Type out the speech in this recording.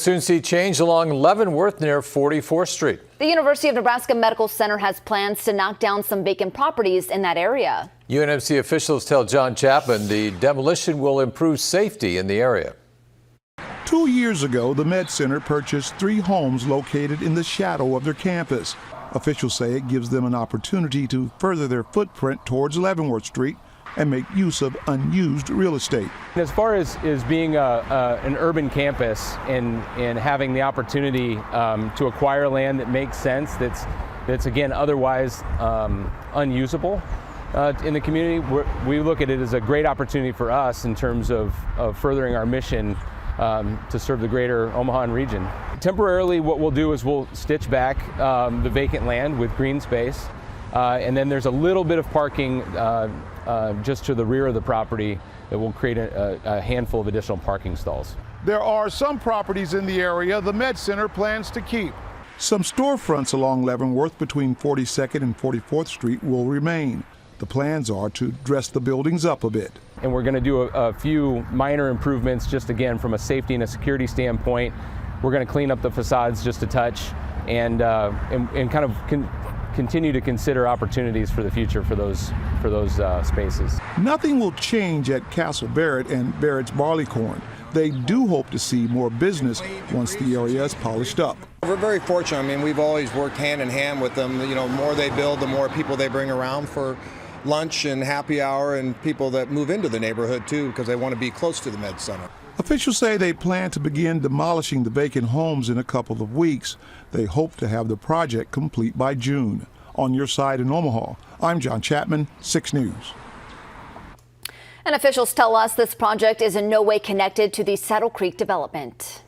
Soon see change along Leavenworth near 44th Street. The University of Nebraska Medical Center has plans to knock down some vacant properties in that area. UNMC officials tell John Chapman the demolition will improve safety in the area. 2 years ago, the Med Center purchased 3 homes located in the shadow of their campus. Officials say it gives them an opportunity to further their footprint towards Leavenworth Street and make use of unused real estate. As far as being an urban campus and having the opportunity to acquire land that makes sense, that's again otherwise unusable in the community, we look at it as a great opportunity for us in terms of furthering our mission to serve the greater Omaha region. Temporarily, what we'll do is we'll stitch back the vacant land with green space, and then there's a little bit of parking just to the rear of the property that will create a handful of additional parking stalls. There are some properties in the area the Med Center plans to keep. Some storefronts along Leavenworth between 42nd and 44th Street will remain. The plans are to dress the buildings up a bit. And we're going to do a few minor improvements just again from a safety and a security standpoint. We're going to clean up the facades just a touch and kind of continue to consider opportunities for the future for those spaces. Nothing will change at Castle Barrett and Barrett's Barleycorn. They do hope to see more business once the area is polished up. We're very fortunate. I mean, we've always worked hand in hand with them. You know, the more they build, the more people they bring around for lunch and happy hour, and people that move into the neighborhood too because they want to be close to the Med Center. Officials say they plan to begin demolishing the vacant homes in a couple of weeks. They hope to have the project complete by June. On your side in Omaha, I'm John Chapman, 6 News. And officials tell us this project is in no way connected to the Saddle Creek development.